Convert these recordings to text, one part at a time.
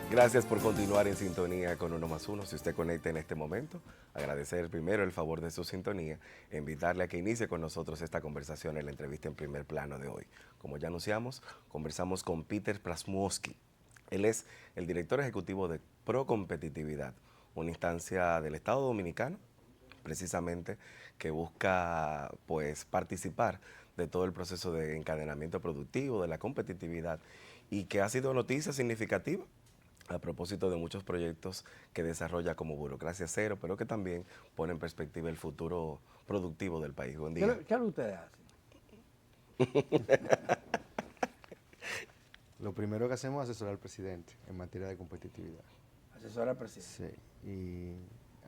Gracias por continuar en sintonía con Uno más Uno. Si usted conecta en este momento, agradecer primero el favor de su sintonía e invitarle a que inicie con nosotros esta conversación en la entrevista en primer plano de hoy. Como ya anunciamos, conversamos con Peter Prasmowski. Él es el director ejecutivo de Procompetitividad, una instancia del Estado Dominicano, precisamente, que busca pues participar de todo el proceso de encadenamiento productivo, de la competitividad, y que ha sido noticia significativa a propósito de muchos proyectos que desarrolla como Burocracia Cero, pero que también pone en perspectiva el futuro productivo del país. Buen día. ¿Qué es lo que ustedes hacen? Lo primero que hacemos es asesorar al presidente en materia de competitividad. Asesora al presidente. Sí, y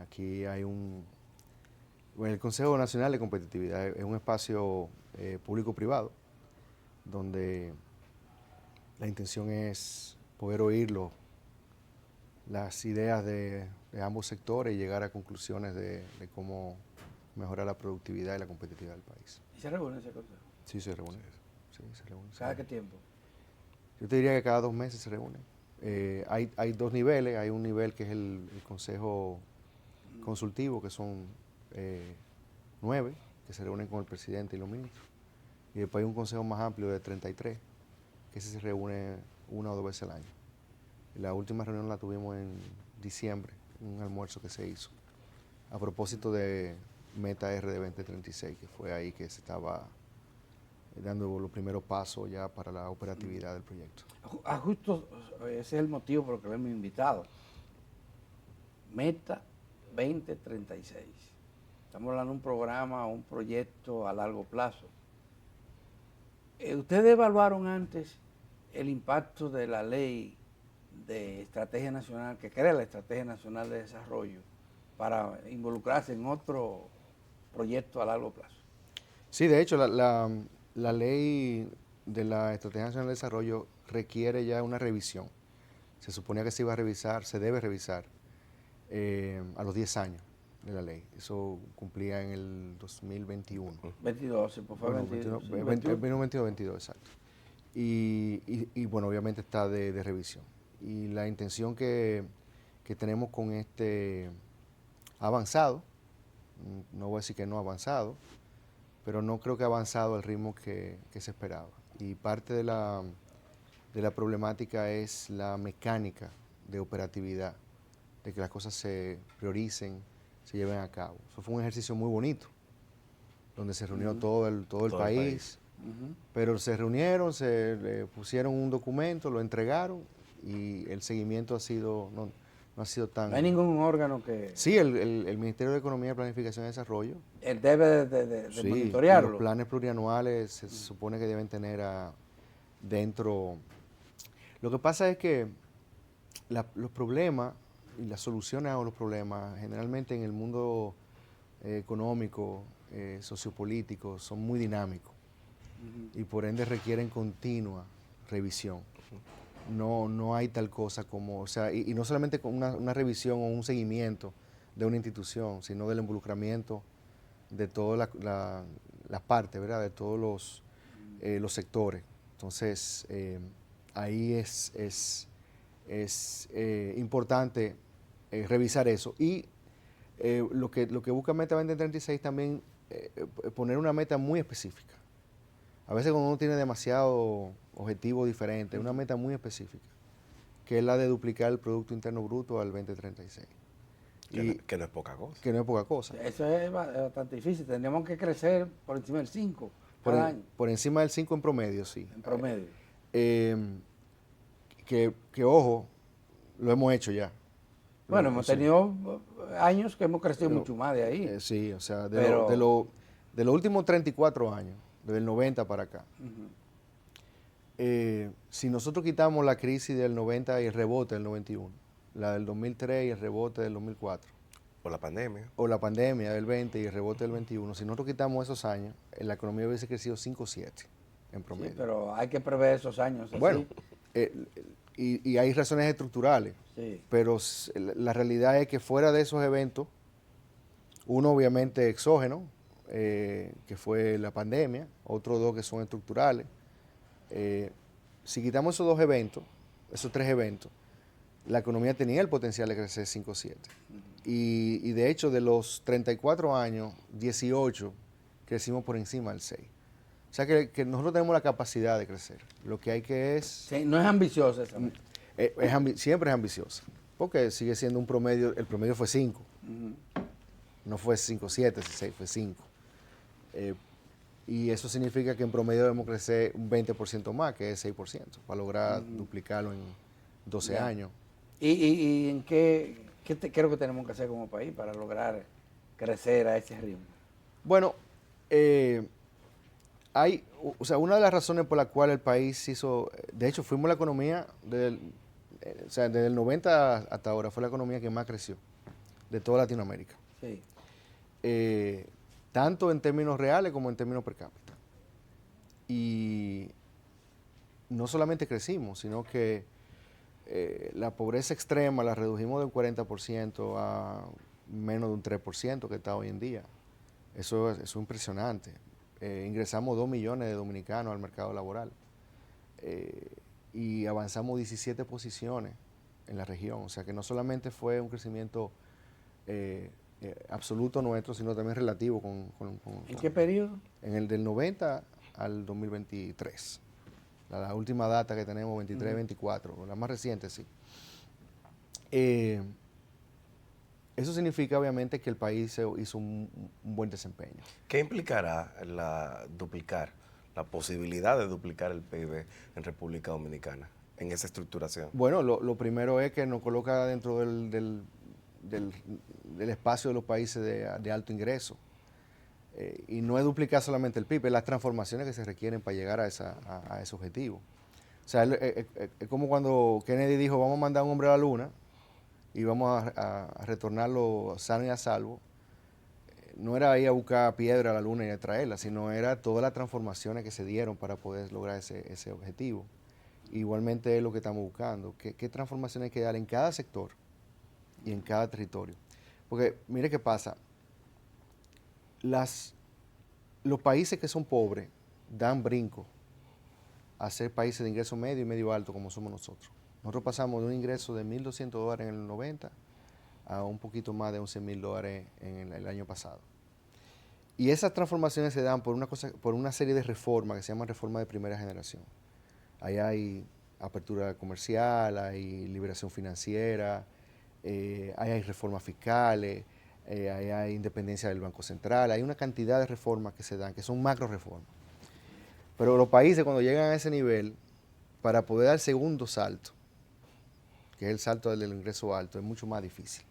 aquí hay bueno, el Consejo Nacional de Competitividad es un espacio público-privado donde la intención es poder oír las ideas de ambos sectores y llegar a conclusiones de cómo mejorar la productividad y la competitividad del país. ¿Y se reúne ese consejo? Sí, se reúne. Sí, se reúne. ¿Cada qué tiempo? Yo te diría que cada 2 meses se reúnen. Hay 2 niveles. Hay un nivel que es el consejo consultivo, que son 9, que se reúnen con el presidente y los ministros. Y después hay un consejo más amplio de 33, que ese se reúne 1 o 2 veces al año. La última reunión la tuvimos en diciembre, un almuerzo que se hizo, a propósito de Meta R de 2036, que fue ahí que se estaba dando los primeros pasos ya para la operatividad del proyecto. Justo ese es el motivo por el que lo hemos invitado. Meta 2036. Estamos hablando de un programa, un proyecto a largo plazo. ¿Ustedes evaluaron antes el impacto de la ley de estrategia nacional, que crea la Estrategia Nacional de Desarrollo, para involucrarse en otro proyecto a largo plazo? Sí, de hecho, la ley de la Estrategia Nacional de Desarrollo requiere ya una revisión. Se suponía que se iba a revisar, se debe revisar a los 10 años de la ley. Eso cumplía en el 2021. 22, pues fue Bueno, 22. 22, exacto. Y bueno, obviamente está de revisión. Y la intención que tenemos con este avanzado, no voy a decir que no ha avanzado, pero no creo que ha avanzado al ritmo que se esperaba. Y parte de la problemática es la mecánica de operatividad, de que las cosas se prioricen, se lleven a cabo. Eso fue un ejercicio muy bonito, donde se reunió todo el país, pero se reunieron, le pusieron un documento, lo entregaron y el seguimiento ha sido, no ha sido tan... No hay ningún órgano que... Sí, el Ministerio de Economía, Planificación y Desarrollo. Él debe de Sí, monitorearlo. los planes plurianuales se supone que deben tener dentro... Lo que pasa es que los problemas y las soluciones a los problemas, generalmente en el mundo económico, sociopolítico, son muy dinámicos y por ende requieren continua revisión. No hay tal cosa como, o sea, y no solamente con una revisión o un seguimiento de una institución, sino del involucramiento de todas las partes, ¿verdad? De todos los sectores. Entonces, ahí es importante revisar eso. Y lo que busca Meta 2036 también poner una meta muy específica. A veces cuando uno tiene demasiado objetivos diferentes, una meta muy específica, que es la de duplicar el Producto Interno Bruto al 2036. Que no es poca cosa. Que no es poca cosa. Eso es bastante difícil. Tendríamos que crecer por encima del 5 cada año. Por encima del 5 en promedio, sí. En promedio. Que ojo, lo hemos hecho ya. Bueno, hemos tenido años que hemos crecido mucho más de ahí. Sí, o sea, de los últimos 34 años, desde el 90 para acá. Si nosotros quitamos la crisis del 90 y el rebote del 91, la del 2003 y el rebote del 2004. O la pandemia. O la pandemia del 20 y el rebote del 21. Si nosotros quitamos esos años, la economía hubiese crecido 5 o 7 en promedio. Sí, pero hay que prever esos años. Así. Bueno, y hay razones estructurales. Sí. Pero la realidad es que fuera de esos eventos, uno obviamente exógeno, que fue la pandemia, otros 2 que son estructurales. Si quitamos esos 2 eventos, esos 3 eventos, la economía tenía el potencial de crecer 5 o 7. Y de hecho, de los 34 años, 18 crecimos por encima del 6. O sea que nosotros tenemos la capacidad de crecer. Lo que hay que es... Sí, no es ambiciosa esa meta. Siempre es ambiciosa, porque sigue siendo un promedio, el promedio fue 5. No fue 5, 7, 6, fue 5. Y eso significa que en promedio debemos crecer un 20% más, que es 6%, para lograr duplicarlo en 12 años. ¿Y en qué es lo que tenemos que hacer como país para lograr crecer a ese ritmo? Bueno, una de las razones por la cual el país hizo, de hecho fuimos la economía, desde el 90 hasta ahora, fue la economía que más creció de toda Latinoamérica. Sí. Tanto en términos reales como en términos per cápita. Y no solamente crecimos, sino que la pobreza extrema la redujimos del 40% a menos de un 3% que está hoy en día. Eso es impresionante. Ingresamos 2 millones de dominicanos al mercado laboral y avanzamos 17 posiciones en la región. O sea que no solamente fue un crecimiento absoluto nuestro, sino también relativo. ¿En qué periodo? En el del 90 al 2023. La última data que tenemos, 23, 24, la más reciente, sí. Eso significa, obviamente, que el país hizo un buen desempeño. ¿Qué implicará la posibilidad de duplicar el PIB en República Dominicana, en esa estructuración? Bueno, lo primero es que nos coloca dentro del espacio de los países de alto ingreso. Y no es duplicar solamente el PIB, es las transformaciones que se requieren para llegar a ese objetivo. O sea, es como cuando Kennedy dijo, vamos a mandar a un hombre a la luna y vamos a retornarlo sano y a salvo. No era ir a buscar piedra a la luna y a traerla, sino era todas las transformaciones que se dieron para poder lograr ese objetivo. Igualmente es lo que estamos buscando, qué transformaciones hay que dar en cada sector y en cada territorio. Porque mire qué pasa, los países que son pobres dan brinco a ser países de ingreso medio y medio alto como somos nosotros. Nosotros pasamos de un ingreso de $1,200 en el 90 a un poquito más de $11,000 en el año pasado. Y esas transformaciones se dan por una serie de reformas que se llaman reformas de primera generación. Ahí hay apertura comercial, hay liberación financiera, ahí hay reformas fiscales, ahí hay independencia del Banco Central, hay una cantidad de reformas que se dan, que son macro reformas. Pero los países cuando llegan a ese nivel, para poder dar el segundo salto, que es el salto del ingreso alto, es mucho más difícil.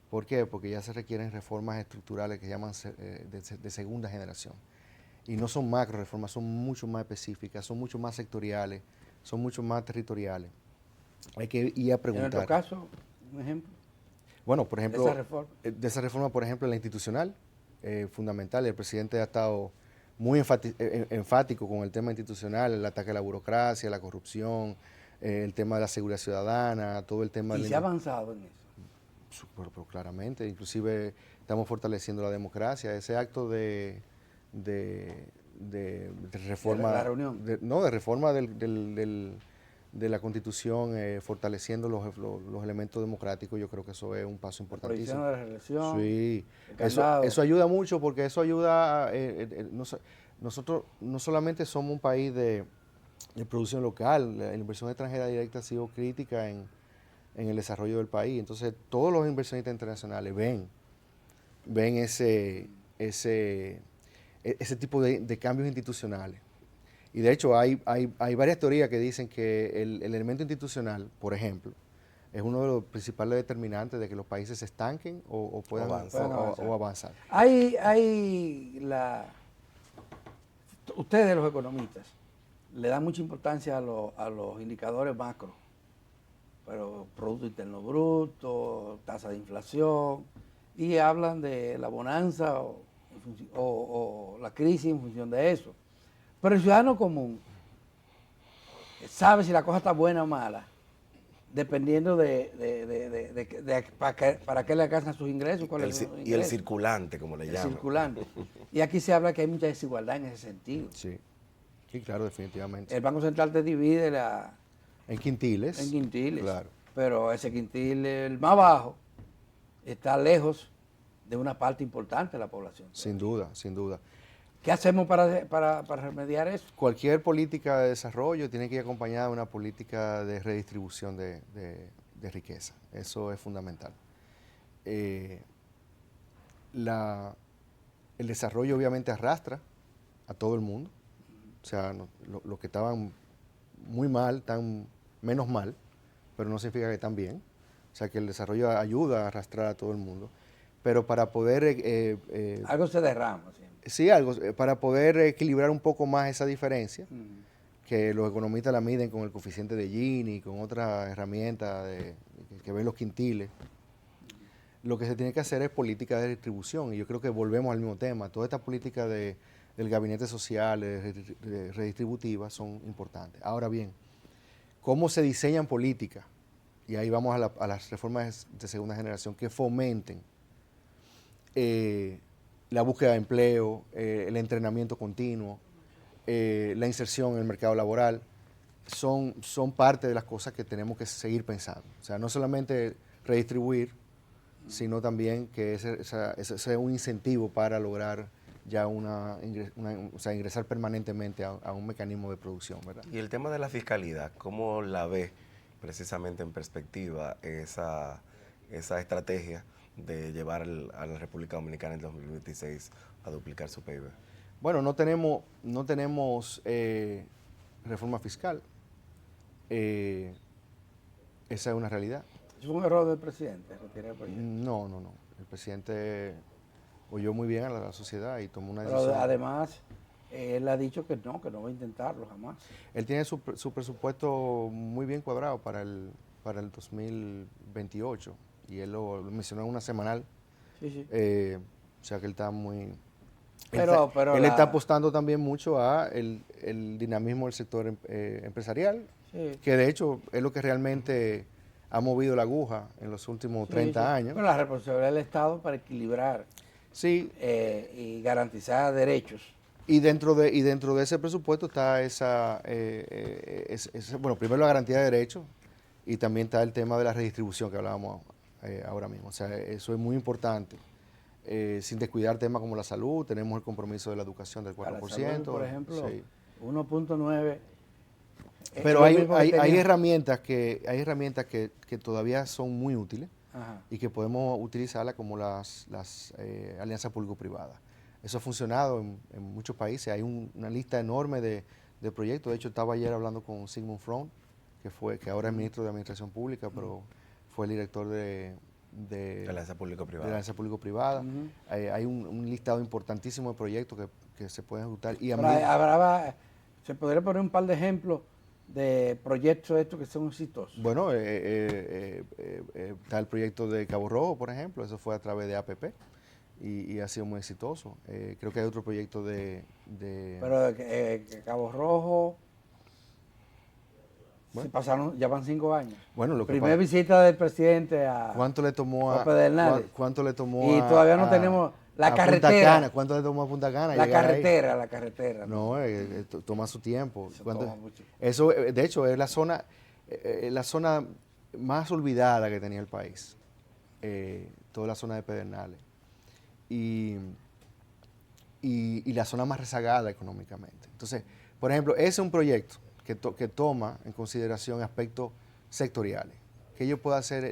¿Por qué? Porque ya se requieren reformas estructurales que llaman de segunda generación. Y no son macro reformas, son mucho más específicas, son mucho más sectoriales, son mucho más territoriales. Hay que ir a preguntar. En nuestro caso, un ejemplo. Bueno, por ejemplo, de esa reforma, por ejemplo, la institucional, fundamental. El presidente ha estado muy enfático con el tema institucional, el ataque a la burocracia, la corrupción, el tema de la seguridad ciudadana, todo el tema... ¿Y se ha avanzado en eso? Pero claramente, inclusive estamos fortaleciendo la democracia. Ese acto de reforma... ¿De la reunión? De reforma de la Constitución, fortaleciendo los elementos democráticos, yo creo que eso es un paso importantísimo. La reelección, sí, eso ayuda mucho porque eso ayuda, nosotros no solamente somos un país de producción local, la inversión extranjera directa ha sido crítica en el desarrollo del país, entonces todos los inversionistas internacionales ven ese tipo de cambios institucionales. Y de hecho hay varias teorías que dicen que el elemento institucional, por ejemplo, es uno de los principales determinantes de que los países se estanquen o puedan avanzar. Ustedes los economistas le dan mucha importancia a los indicadores macro, pero Producto Interno Bruto, tasa de inflación, y hablan de la bonanza o la crisis en función de eso. Pero el ciudadano común sabe si la cosa está buena o mala, dependiendo para qué le alcanzan sus ingresos. Y el circulante, como le llaman. El circulante. Y aquí se habla que hay mucha desigualdad en ese sentido. Sí, claro, definitivamente. El Banco Central te divide en quintiles. En quintiles. Claro. pero ese quintil, el más bajo, está lejos de una parte importante de la población. Sin duda, sin duda. ¿Qué hacemos para remediar eso? Cualquier política de desarrollo tiene que ir acompañada de una política de redistribución de riqueza. Eso es fundamental. El desarrollo obviamente arrastra a todo el mundo. O sea, los que estaban muy mal están menos mal, pero no significa que están bien. O sea, que el desarrollo ayuda a arrastrar a todo el mundo. Pero para poder... Algo se derrama siempre. Sí, algo, para poder equilibrar un poco más esa diferencia, que los economistas la miden con el coeficiente de Gini, con otras herramientas que ven los quintiles. Lo que se tiene que hacer es política de distribución, y yo creo que volvemos al mismo tema. Toda esta política del gabinete social, redistributiva, son importantes. Ahora bien, ¿cómo se diseñan políticas? Y ahí vamos a las reformas de segunda generación que fomenten la búsqueda de empleo, el entrenamiento continuo, la inserción en el mercado laboral, son parte de las cosas que tenemos que seguir pensando. O sea, no solamente redistribuir, sino también que ese sea un incentivo para lograr ya ingresar permanentemente a un mecanismo de producción, ¿verdad? Y el tema de la fiscalidad, ¿cómo la ve precisamente en perspectiva esa estrategia de llevar a la República Dominicana en 2026 a duplicar su PIB? Bueno, no tenemos reforma fiscal. Esa es una realidad. ¿Es un error del presidente retirar el proyecto? No. El presidente oyó muy bien a la sociedad y tomó una Pero decisión. además, él ha dicho que no va a intentarlo jamás. Él tiene su presupuesto muy bien cuadrado para el 2028, y él lo mencionó en una semanal. Sí. O sea que él está muy... Él está apostando también mucho a el dinamismo del sector empresarial, sí, que de hecho es lo que realmente ha movido la aguja en los últimos 30 años. Bueno, la responsabilidad del Estado para equilibrar y garantizar derechos. Y dentro de ese presupuesto está bueno, primero la garantía de derechos, y también está el tema de la redistribución que hablábamos ahora mismo. O sea, eso es muy importante. Sin descuidar temas como la salud, tenemos el compromiso de la educación del 4%. Para la salud, por ejemplo, sí. 1.9. Pero hay herramientas que todavía son muy útiles. Ajá. Y que podemos utilizarlas, como las alianzas público-privadas. Eso ha funcionado en muchos países. Hay una lista enorme de proyectos. De hecho, estaba ayer hablando con Sigmund Freud, que ahora es ministro de Administración Pública, pero fue el director de la alianza público-privada. Hay un listado importantísimo de proyectos que se pueden ejecutar. Y se podría poner un par de ejemplos de proyectos estos que son exitosos. Bueno, está el proyecto de Cabo Rojo, por ejemplo. Eso fue a través de APP y ha sido muy exitoso. Creo que hay otro proyecto Pero Cabo Rojo... Bueno, ya van 5 años. Bueno, Primera visita del presidente a... ¿Cuánto le tomó a Pedernales? ¿Cuánto le tomó y todavía no tenemos la carretera. Punta Cana? ¿Cuánto le tomó a Punta Cana? La carretera. No, toma su tiempo. Toma mucho. Eso, de hecho, es la zona más olvidada que tenía el país. Toda la zona de Pedernales. Y la zona más rezagada económicamente. Entonces, por ejemplo, ese es un proyecto que toma en consideración aspectos sectoriales, que yo pueda hacer,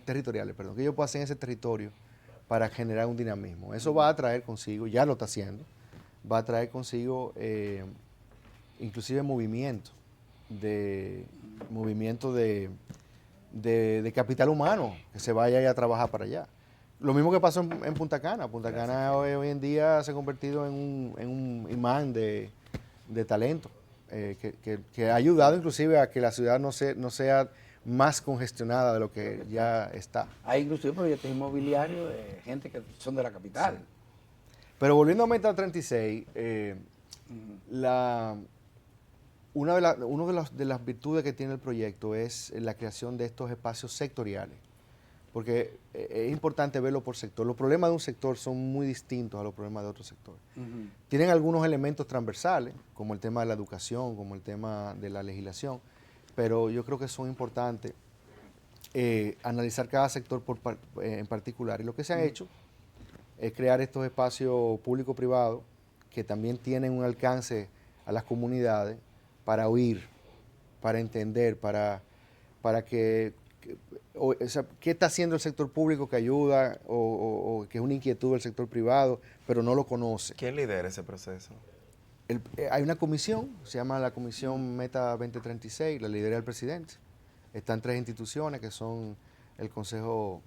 territoriales, perdón, que yo pueda hacer en ese territorio para generar un dinamismo. Eso va a traer consigo, ya lo está haciendo, va a traer consigo inclusive movimiento de capital humano que se vaya a trabajar para allá. Lo mismo que pasó en Punta Cana. Punta Cana hoy en día se ha convertido en un imán de talento. Que ha ayudado inclusive a que la ciudad no sea más congestionada de lo que ya está. Hay inclusive proyectos inmobiliarios de gente que son de la capital. Sí. Pero volviendo a Meta 36, una de las virtudes que tiene el proyecto es la creación de estos espacios sectoriales, porque es importante verlo por sector. Los problemas de un sector son muy distintos a los problemas de otro sector. Tienen algunos elementos transversales, como el tema de la educación, como el tema de la legislación, pero yo creo que son importantes analizar cada sector en particular. Y lo que se ha hecho es crear estos espacios público-privados que también tienen un alcance a las comunidades para oír, para entender, para o sea, qué está haciendo el sector público que ayuda o que es una inquietud del sector privado, pero no lo conoce. ¿Quién lidera ese proceso? Hay una comisión, se llama la Comisión Meta 2036, la lidera el presidente. Están 3 instituciones que son el Consejo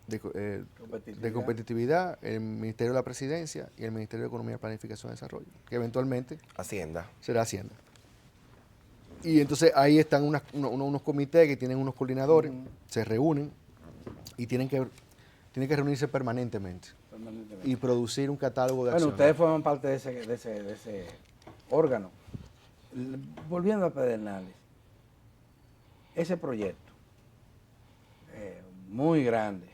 de Competitividad, el Ministerio de la Presidencia y el Ministerio de Economía, Planificación y Desarrollo, que eventualmente Hacienda. será Hacienda. Y entonces ahí están unos comités que tienen unos coordinadores, se reúnen y tienen que reunirse permanentemente y producir un catálogo de acciones. Bueno, ustedes forman parte de ese órgano. Volviendo a Pedernales, ese proyecto, muy grande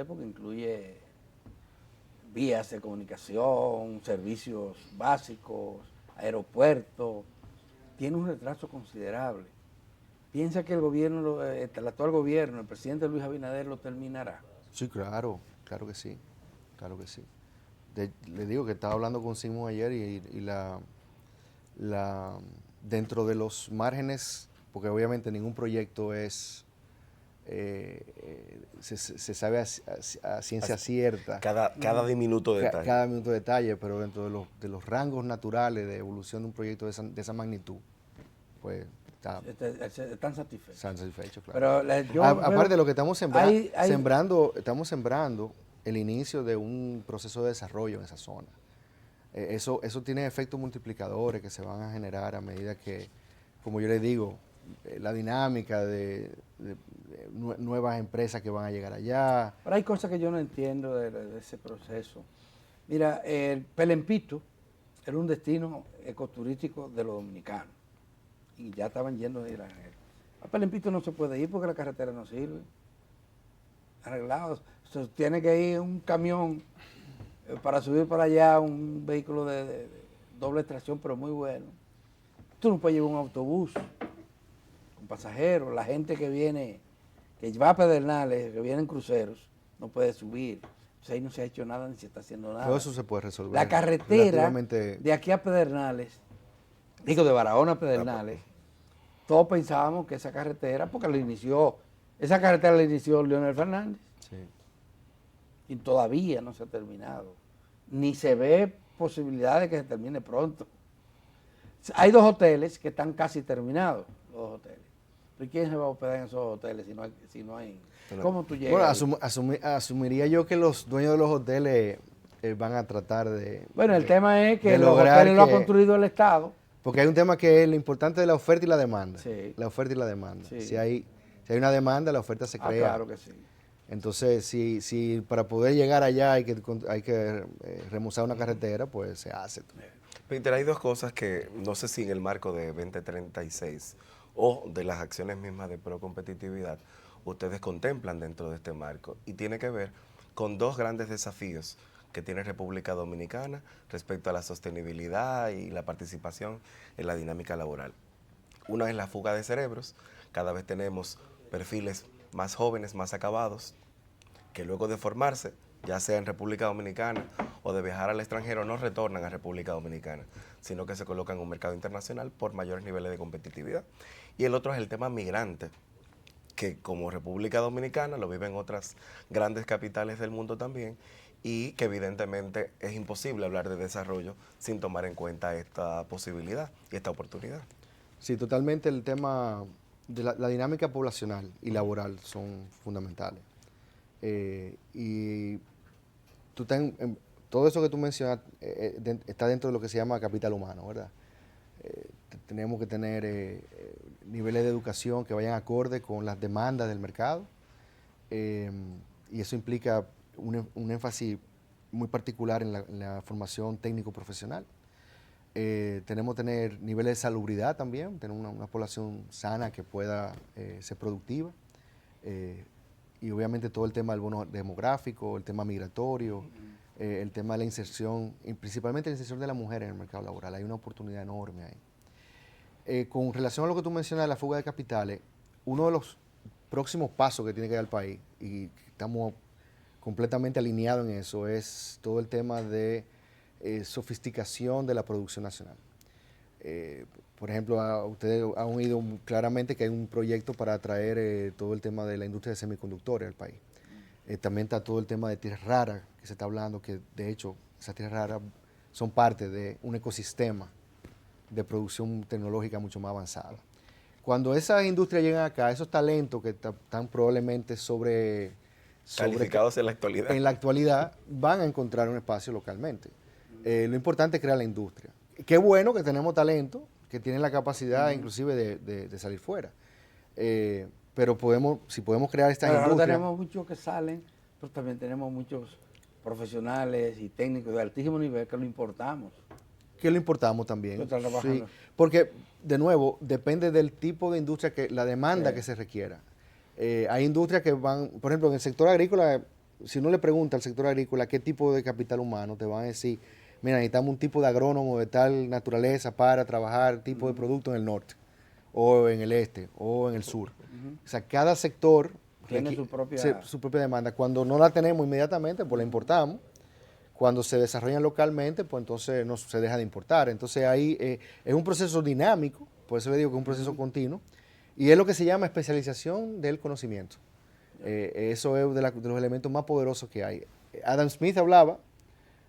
porque incluye vías de comunicación, servicios básicos, aeropuertos, tiene un retraso considerable. ¿Piensa que el actual gobierno, el presidente Luis Abinader, lo terminará? Sí, claro que sí, claro que sí. Le digo que estaba hablando con Simón ayer y dentro de los márgenes, porque obviamente ningún proyecto se sabe a ciencia cierta. Cada diminuto de detalle. Cada minuto de detalle, pero dentro de los rangos naturales de evolución de un proyecto de esa magnitud, pues Están satisfechos. están satisfechos, claro. Pero aparte de lo que estamos sembrando, estamos sembrando el inicio de un proceso de desarrollo en esa zona. Eso tiene efectos multiplicadores que se van a generar a medida que, como yo les digo, la dinámica de nuevas empresas que van a llegar allá. Pero hay cosas que yo no entiendo de ese proceso. Mira, el Pelempito era un destino ecoturístico de los dominicanos y ya estaban yendo de extranjeros. A Pelempito no se puede ir porque la carretera no sirve. Arreglados. Tiene que ir un camión para subir para allá, un vehículo de doble tracción, pero muy bueno. Tú no puedes llevar un autobús con pasajeros. La gente que viene, que va a Pedernales, que viene en cruceros, no puede subir. Entonces ahí no se ha hecho nada ni se está haciendo nada. Todo eso se puede resolver. La carretera de aquí a Pedernales, digo de Barahona a Pedernales, todos pensábamos que esa carretera, porque esa carretera la inició Leonel Fernández. Sí. Y todavía no se ha terminado. Ni se ve posibilidad de que se termine pronto. Hay 2 hoteles que están casi terminados, los 2 hoteles. ¿Pero quién se va a hospedar en esos hoteles si no hay? ¿Cómo tú llegas? Bueno, asumiría yo que los dueños de los hoteles van a tratar de... Bueno, el tema es que los hoteles lo ha construido el Estado. Porque hay un tema que es lo importante de la oferta y la demanda. Sí. La oferta y la demanda. Sí. Si hay una demanda, la oferta se crea. Claro que sí. Entonces, si para poder llegar allá hay que remozar una carretera, pues se hace. Peter, hay 2 cosas que no sé si en el marco de 2036 o de las acciones mismas de procompetitividad ustedes contemplan dentro de este marco, y tiene que ver con 2 grandes desafíos que tiene República Dominicana respecto a la sostenibilidad y la participación en la dinámica laboral. Una es la fuga de cerebros. Cada vez tenemos perfiles más jóvenes, más acabados, que luego de formarse, ya sea en República Dominicana o de viajar al extranjero, no retornan a República Dominicana, sino que se colocan en un mercado internacional por mayores niveles de competitividad. Y el otro es el tema migrante, que como República Dominicana lo viven otras grandes capitales del mundo también, y que evidentemente es imposible hablar de desarrollo sin tomar en cuenta esta posibilidad y esta oportunidad. Sí, totalmente. El tema de la dinámica poblacional y laboral son fundamentales. Y todo eso que tú mencionas está dentro de lo que se llama capital humano, ¿verdad? Tenemos que tener niveles de educación que vayan acorde con las demandas del mercado, y eso implica un énfasis muy particular en la formación técnico-profesional. Tenemos que tener niveles de salubridad también, tener una población sana que pueda ser productiva, y obviamente todo el tema del bono demográfico, el tema migratorio, el tema de la inserción, y principalmente la inserción de la mujer en el mercado laboral. Hay una oportunidad enorme ahí. Con relación a lo que tú mencionas de la fuga de capitales, uno de los próximos pasos que tiene que dar el país, y estamos completamente alineados en eso, es todo el tema de sofisticación de la producción nacional. Por ejemplo, ustedes han oído claramente que hay un proyecto para atraer todo el tema de la industria de semiconductores al país. También está todo el tema de tierras raras que se está hablando, que de hecho esas tierras raras son parte de un ecosistema de producción tecnológica mucho más avanzada. Cuando esas industrias llegan acá, esos talentos que están probablemente calificados en la actualidad, van a encontrar un espacio localmente. Lo importante es crear la industria. Qué bueno que tenemos talento, que tienen la capacidad inclusive de salir fuera. Pero si podemos crear estas industrias... Ahora tenemos muchos que salen, pero también tenemos muchos profesionales y técnicos de altísimo nivel que lo importamos. Que lo importamos también. Están trabajando. Sí, porque, de nuevo, depende del tipo de industria, la demanda que se requiera. Hay industrias que van, por ejemplo, en el sector agrícola, si uno le pregunta al sector agrícola qué tipo de capital humano, te van a decir, mira, necesitamos un tipo de agrónomo de tal naturaleza para trabajar tipo de producto en el norte, o en el este, o en el sur. O sea, cada sector tiene su propia demanda. Cuando no la tenemos inmediatamente, pues la importamos. Cuando se desarrollan localmente, pues entonces no se deja de importar. Entonces ahí es un proceso dinámico, por eso le digo que es un proceso continuo, y es lo que se llama especialización del conocimiento. Eso es de los elementos más poderosos que hay. Adam Smith hablaba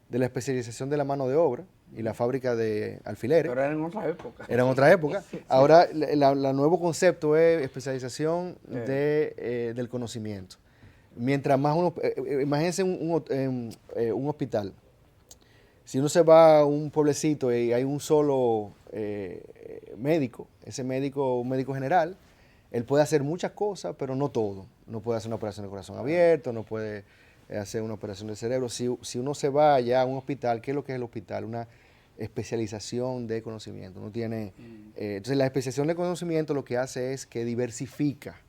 de la especialización de la mano de obra y la fábrica de alfileres. Pero era en otra época. Era en otra época. Ahora, el nuevo concepto es especialización del conocimiento. Mientras más uno, imagínense un hospital. Si uno se va a un pueblecito y hay un solo médico, ese médico, un médico general, él puede hacer muchas cosas, pero no todo. No puede hacer una operación de corazón abierto, no puede hacer una operación de cerebro. Si uno se va allá a un hospital, ¿qué es lo que es el hospital? Una especialización de conocimiento. Uno tiene, entonces la especialización de conocimiento lo que hace es que diversifica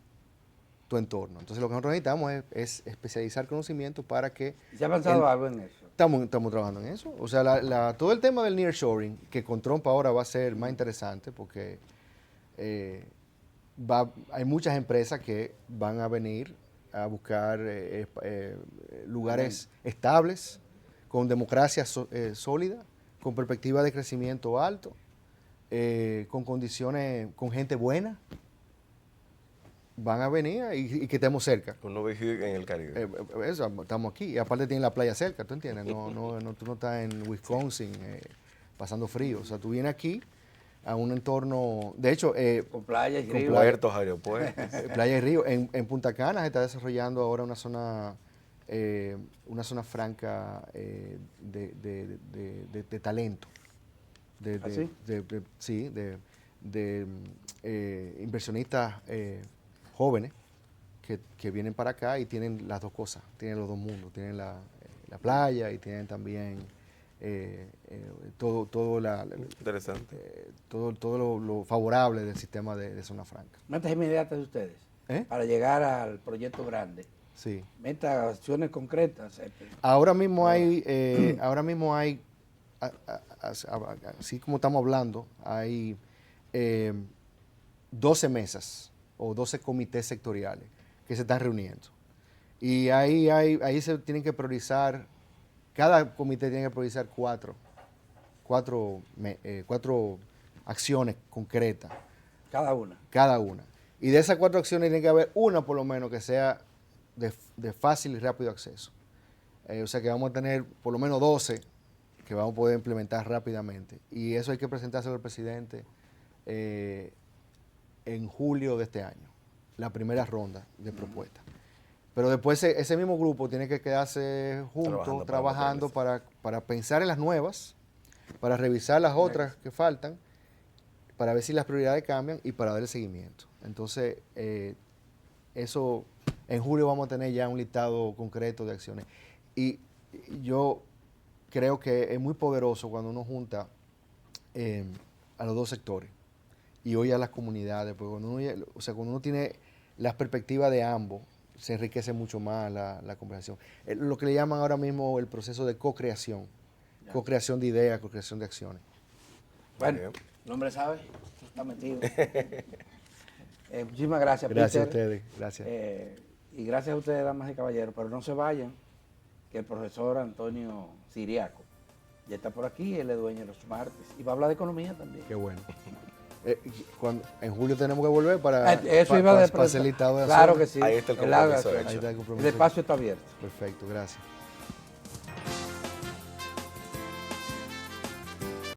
tu entorno. Entonces lo que nosotros necesitamos es especializar conocimiento para que... ¿Se ha avanzado algo en eso? Estamos trabajando en eso. O sea, todo el tema del nearshoring, que con Trump ahora va a ser más interesante porque hay muchas empresas que van a venir a buscar lugares estables, con democracia sólida, con perspectiva de crecimiento alto, con condiciones, con gente buena. Van a venir y que estemos cerca. Con no vivir en el Caribe. Estamos aquí. Y aparte tienen la playa cerca, ¿tú entiendes? Tú no estás en Wisconsin pasando frío. O sea, tú vienes aquí a un entorno, de hecho... con playas y ríos. Puertos, aeropuertos. Playa y río. En Punta Cana se está desarrollando ahora una zona franca de talento. ¿Sí? De inversionistas jóvenes que vienen para acá y tienen las dos cosas, tienen los dos mundos, tienen la playa y tienen también todo lo favorable del sistema de zona franca. Metas inmediatas de ustedes para llegar al proyecto grande. Sí. Metas, acciones concretas. Ahora mismo hay, así como estamos hablando, hay 12 mesas o 12 comités sectoriales que se están reuniendo. Y ahí se tienen que priorizar, cada comité tiene que priorizar cuatro acciones concretas. Cada una. Y de esas 4 acciones tiene que haber una por lo menos que sea de fácil y rápido acceso. O sea que vamos a tener por lo menos 12 que vamos a poder implementar rápidamente. Y eso hay que presentárselo al presidente en julio de este año, la primera ronda de propuestas. Pero después ese mismo grupo tiene que quedarse juntos, trabajando para pensar en las nuevas, para revisar las otras que faltan, para ver si las prioridades cambian y para darle seguimiento. Entonces, eso, en julio vamos a tener ya un listado concreto de acciones. Y yo creo que es muy poderoso cuando uno junta a los dos sectores y oye a las comunidades, porque cuando uno tiene las perspectivas de ambos, se enriquece mucho más la conversación. Lo que le llaman ahora mismo el proceso de co-creación, co-creación de ideas, co-creación de acciones. Bueno, el hombre sabe, está metido. Muchísimas gracias, Gracias a Peter. ustedes, gracias. Y gracias a ustedes, damas y caballeros. Pero no se vayan, que el profesor Antonio Siriaco ya está por aquí, él es dueño de los martes. Y va a hablar de economía también. Qué bueno. En julio tenemos que volver para Eso iba a hacer listado de Claro acciones. que sí. Ahí está el Él haga compromiso acciones. hecho. Ahí está el El compromiso. espacio está abierto. Perfecto, gracias.